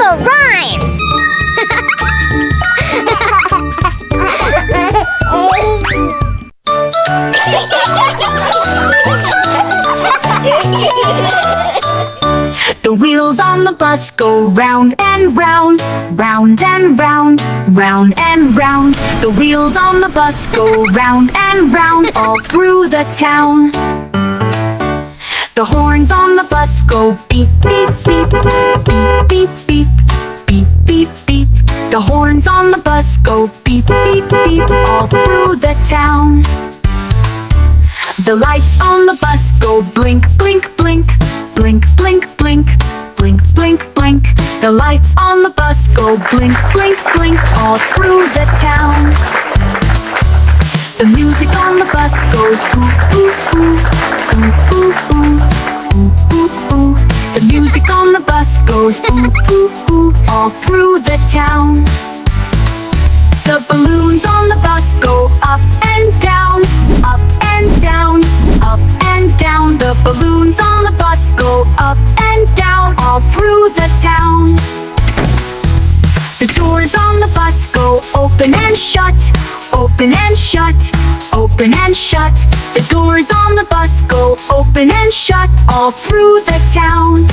of rhymes! The wheels on the bus go round and round, round and round, round and round. The wheels on the bus go round and round all through the town. The horns on the bus go beep, beep, beep, beep, beep, beep, beep, beep, beep. The horns on the bus go beep, beep, beep all through the town. The lights on the bus go blink, blink, blink, blink, blink, blink, blink, blink, blink. The lights on the bus go blink, blink, blink all through the town. The music on the bus goes ooh, ooh, ooh, ooh, ooh, ooh, ooh, ooh, ooh. The music on the bus goes ooh, ooh, ooh, all through the town. The balloons on the bus go up and down, up and down, up and down. The balloons on the bus go up and down all through the town. The doors on the bus go open and shut, open and shut, open and shut. The doors on the bus go open and shut all through the town.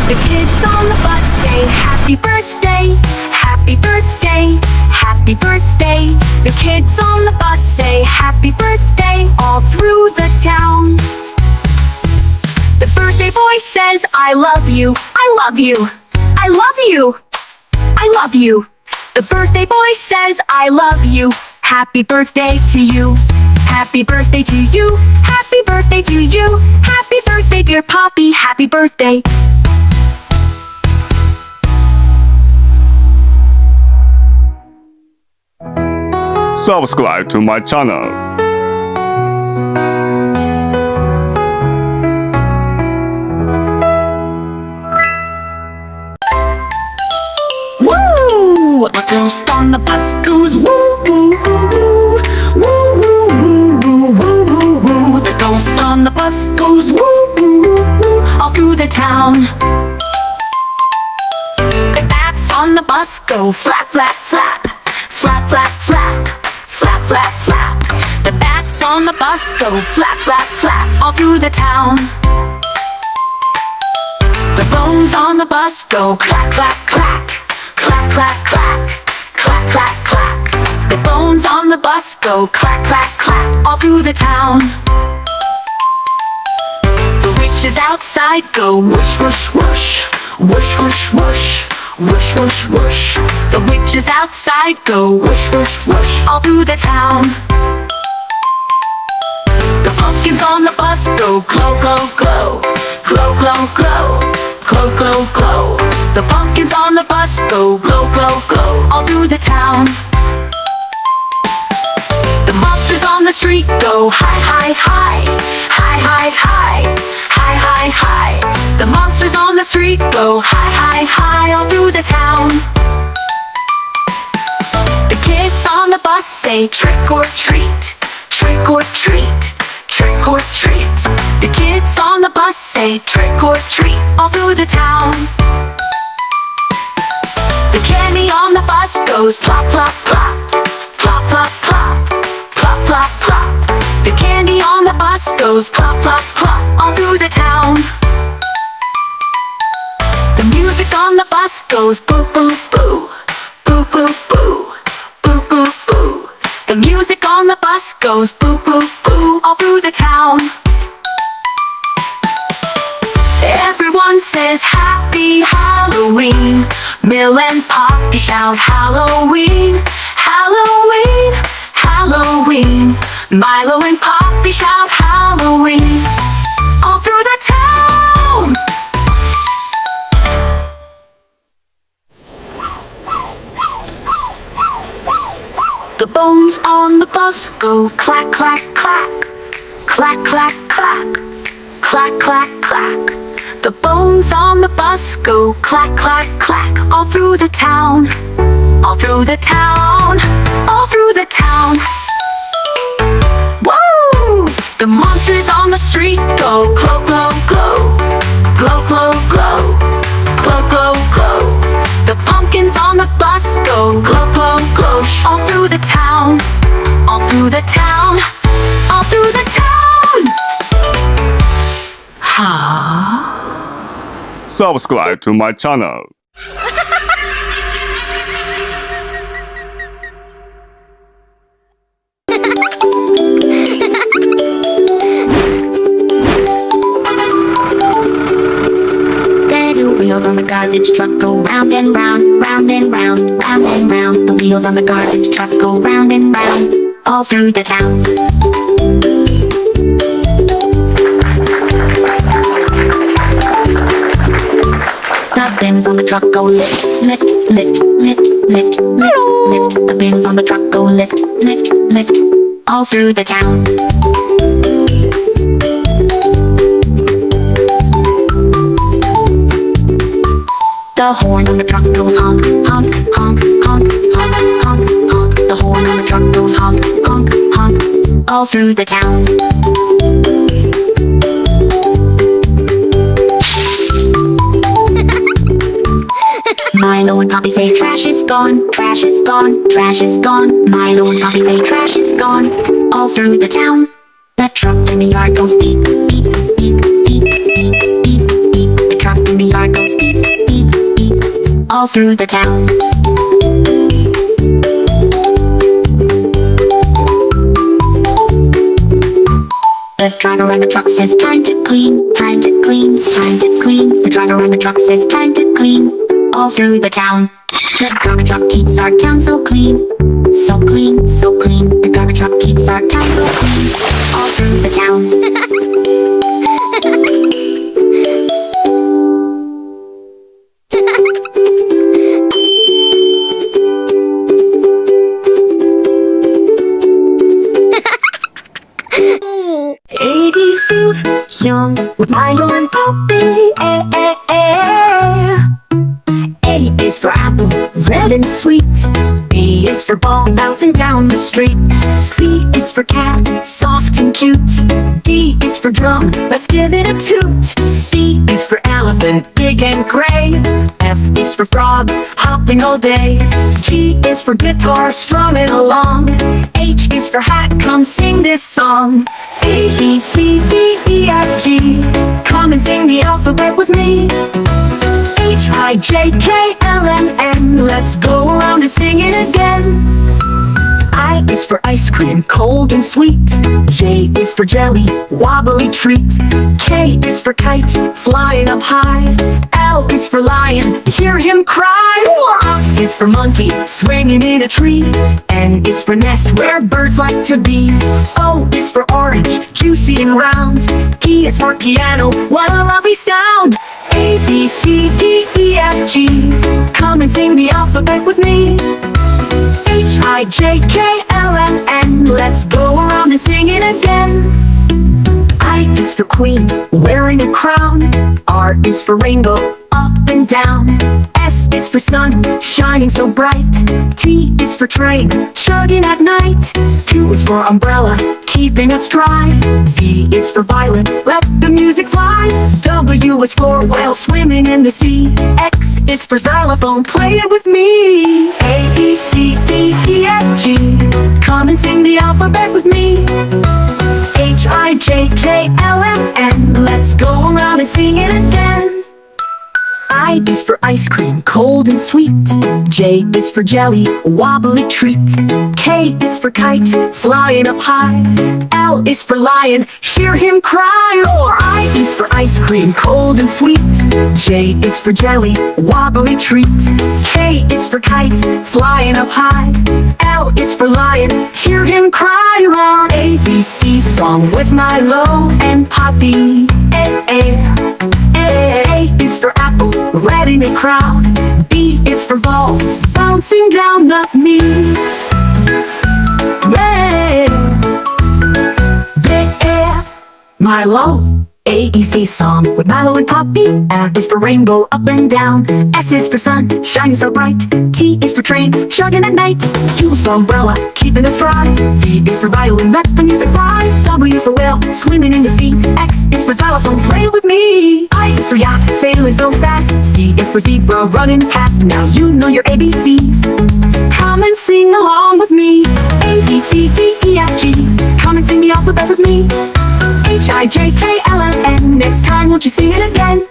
The kids on the bus say happy birthday, happy birthday, happy birthday. The kids on the bus say happy birthday all through the town. The birthday boy says I love you, I love you, I love you, I love you. The birthday boy says I love you, happy birthday to you. Happy birthday to you, happy birthday to you. Happy birthday dear Poppy, happy birthday. Subscribe to my channel. Woo! A ghost on the bus goes woo, woo, woo, woo, woo, woo, woo, woo, woo, woo. The ghost on the bus goes woo, woo, woo, all through the town. The bats on the bus go flap, flap, flap, flap, flap, flap, flap, flap, flap. The bats on the bus go flap, flap, flap, all through the town. The bones on the bus go clack, clack, clack, clack, clack, clack, clack, clack, clack. The bones on the bus go clack, clack, clack, all through the town. The witches outside go whoosh, whoosh, whoosh, whoosh, whoosh, whoosh, whoosh, whoosh, whoosh. The witches outside go whoosh, whoosh, whoosh, all through the town. The pumpkins on the bus go glow, glow, glow, glow, glow, glow, glow, glow, glow. The pumpkins on the bus go glow, glow, glow, all through the town. The monsters on the street go hi, hi, hi, hi, hi, hi, hi, hi, hi. The monsters on the street go hi, hi, hi, all through the town. The kids on the bus say trick or treat, trick or treat, trick or treat. The kids on the bus say trick or treat, all through the town. The candy on the bus goes plop, plop, plop, plop, plop, plop, plop, plop, plop. The candy on the bus goes plop, plop, plop, all through the town. The music on the bus goes boo, boo, boo, boo, boo, boo, boo, boo, boo. The music on the bus goes boo, boo, boo, all through the town. Everyone says happy Halloween. Mill and Poppy shout Halloween, Halloween, Halloween. Milo and Poppy shout Halloween, all through the town. The bones on the bus go clack, clack, clack, clack, clack, clack, clack, clack, clack. The bones on the bus go clack, clack, clack, all through the town, all through the town, all through the town. Woo! The monsters on the street go glow, glow, glow, glow, glow, glow, glow, glow, subscribe to my channel. Wheels on the garbage truck go round and round, round and round, round and round. The wheels on the garbage truck go round and round, all through the town. The bins on the truck go lift, lift, lift, lift, lift, lift, lift. The bins on the truck go lift, lift, lift, all through the town. The horn on the truck goes honk, honk, honk, honk, honk, honk, honk. The horn on the truck goes honk, honk, honk, all through the town. Milo and Poppy say trash is gone, trash is gone, trash is gone. Milo and Poppy say trash is gone, all through the town. The truck in the yard goes beep, beep, beep, beep, beep, beep, beep. The truck in the yard goes beep, beep, beep, all through the town. The driver on the truck says time to clean, time to clean, time to clean. The driver on the truck says time to clean, all through the town. The garbage truck keeps our town so clean, so clean, so clean. The garbage truck keeps our town so clean, all through the town. ABC, young with Milo and Poppy. A is for apple, red and sweet. B is for ball bouncing down the street. C is for cat, soft and cute. D is for drum, let's give it a toot. E is for elephant, big and gray. F is for frog, hopping all day. G is for guitar, strumming along. H is for hat, come sing this song. A, B, C, D, E, F, G, come and sing the alphabet with me. H, I, J, K, L, M, N, let's go around and sing it again. I is for ice cream, cold and sweet. J is for jelly, wobbly treat. K is for kite, flying up high. L is for lion, hear him cry. M is for monkey, swinging in a tree. N is for nest, where birds like to be. O is for orange, juicy and round. P is for piano, what a lovely sound. A, B, C, D, E, F, G, come and sing the alphabet with me. H, I, J, K, L, M, N, let's go around and sing it again. I is for queen, wearing a crown. R is for rainbow, up and down. S is for sun, shining so bright. T is for train, chugging at night. Q is for umbrella, keeping us dry. V is for violin, let the music fly. W is for whale swimming in the sea. X is for xylophone, play it with me. A, B, C, D, E, F, G, come and sing the alphabet with me. H, I, J, K, L, M, N, let's go around and sing it again. I is for ice cream, cold and sweet. J is for jelly, a wobbly treat. K is for kite, flying up high. L is for lion, hear him cry. Or I is for ice cream, cold and sweet. J is for jelly, a wobbly treat. K is for kite, flying up high. L is for lion, hear him cry. Roar ABC song with Milo and Poppy. A is for apple, red in a crowd. B is for ball, bouncing down of me. There, Milo. AEC song with Milo and Poppy. M is for rainbow, up and down. S is for sun, shining so bright. T is for train, chugging at night. U is for umbrella, keeping us dry. V is for violin, let the music fly. W is for whale, swimming in the sea. X is for xylophone, play with me. I is for yacht, sailing so fast. C is for zebra, running past. Now you know your ABCs. Come and sing along with me. A, B, C, D, E, F, G. Come and sing the alphabet with me. H, I, J, K, L, M, N. Next time won't you sing it again?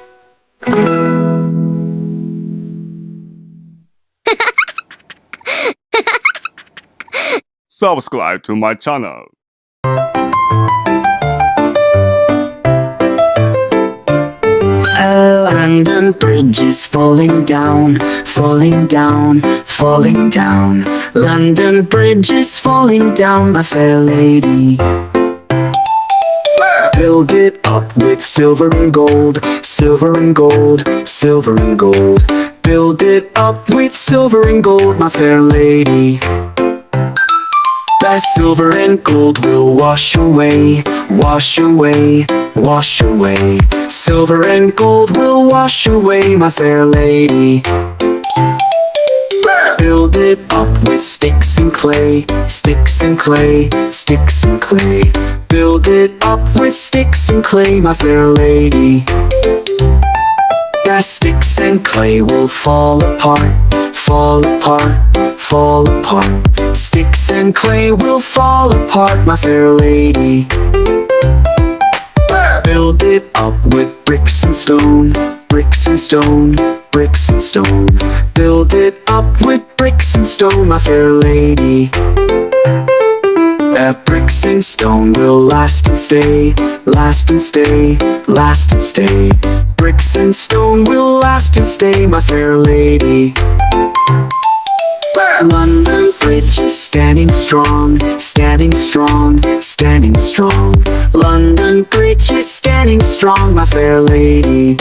subscribe to my channel. A London Bridge is falling down, falling down, falling down. London Bridge is falling down, my fair lady. Build it up with silver and gold, silver and gold, silver and gold. Build it up with silver and gold, my fair lady. That silver and gold will wash away, wash away, wash away. Silver and gold will wash away, my fair lady. Build it up with sticks and clay, sticks and clay, sticks and clay. Build it up with sticks and clay, my fair lady. That sticks and clay will fall apart, fall apart, fall apart. Sticks and clay will fall apart, my fair lady. Build it up with bricks and stone, bricks and stone, bricks and stone. Build it up with bricks and stone, my fair lady. That bricks and stone will last and stay, last and stay, last and stay. Bricks and stone will last and stay, my fair lady. London Bridge is standing strong, standing strong, standing strong. London Bridge is standing strong, my fair lady.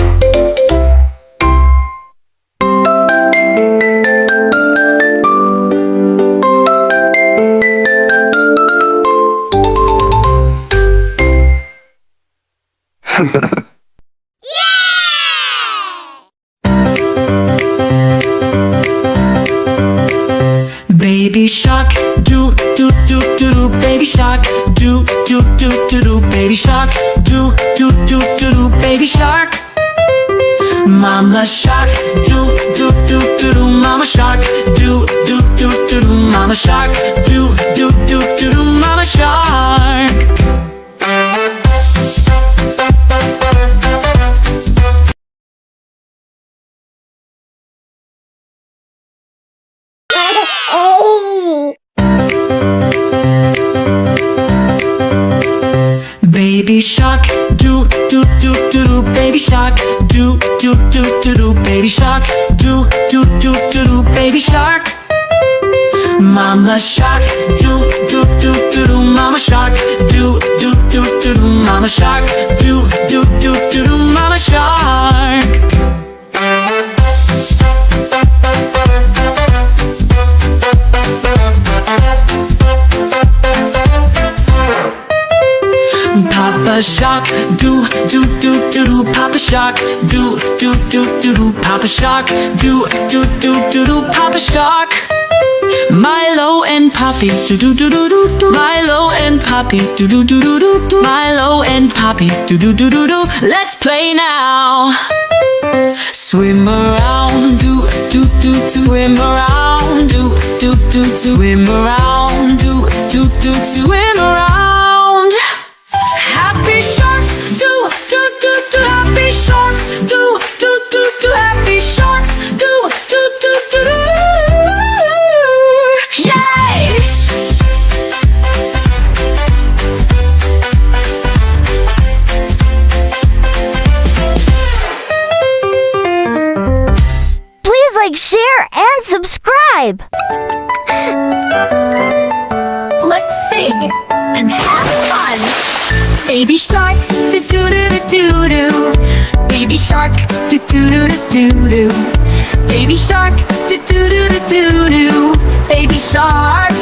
Baby shark, do do do do do. Baby shark, do do do do do. Baby shark, do do do do do. Baby shark. Mama shark, do do do do do. Mama shark, do do do do do. Mama shark, do do do do do. Mama shark. Baby shark, do do do do do. Baby shark, do do do do do. Baby shark, do do do do do. Baby shark. Mama shark, do do do do do. Mama shark, do do do do do. Mama shark, do do do do do. Mama shark. Papa shark, do do do do do. Papa shark, do do do do do. Papa shark, do do do do do. Papa shark. Milo and Poppy, do do do do do do. Milo and Poppy, do do do do do do. Milo and Poppy, do do do do do. Let's play now. Swim around, do do do do. Swim around, do do do do. Swim around, do do do do. Swim around. Happy sharks, do do do do. Happy sharks, do do do do. Happy sharks, do do do do do. Yay! Please like, share, and subscribe. Let's sing and have fun. Baby shark, do do do do do do. Baby shark, do do do do do do. Baby shark, do do do do do do. Baby shark.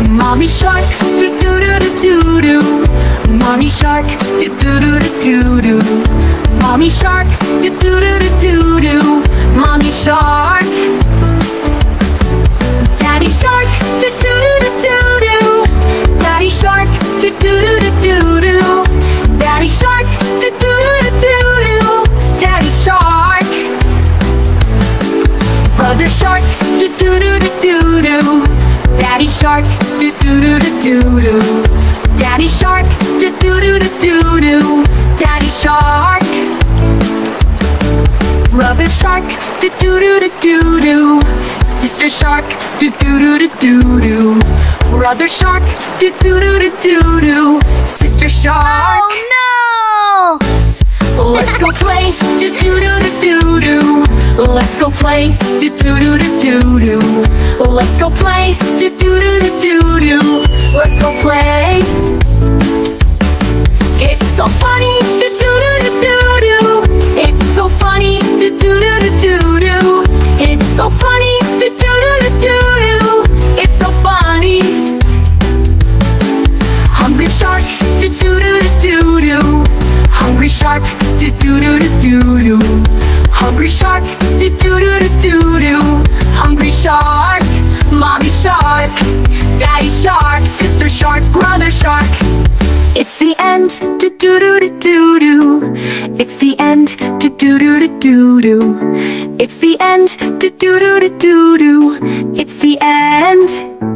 Mommy shark, do do do do do do. Mommy shark, do do do do do do. Mommy shark, do do do do do do. Mommy shark. Daddy shark, do do do do do do. Daddy shark, do do do do do do. Daddy shark, do do do do do. Daddy shark. Brother shark, do do do do do do. Daddy shark, do do do do do do. Daddy shark, do do do do do do. Daddy shark. Brother shark, do do do do do do. Sister shark, do do do do do do. Brother shark, do do do do do do. Sister shark. Oh Let's go play, do do do do do do. Let's go play, do do do do do do. Let's go play, do do do do do do. Let's go play. It's so funny, do do do do do do. It's so funny, do do do do do do. It's so funny, do do do do do do. It's so funny. Hungry shark, do do do do do do. Hungry shark, do do do do do do. Hungry shark, do do do do do do. Hungry shark, mommy shark, daddy shark, sister shark, brother shark. It's the end, do do do do do do. It's the end, do do do do do do. It's the end, do do do do do do. It's the end.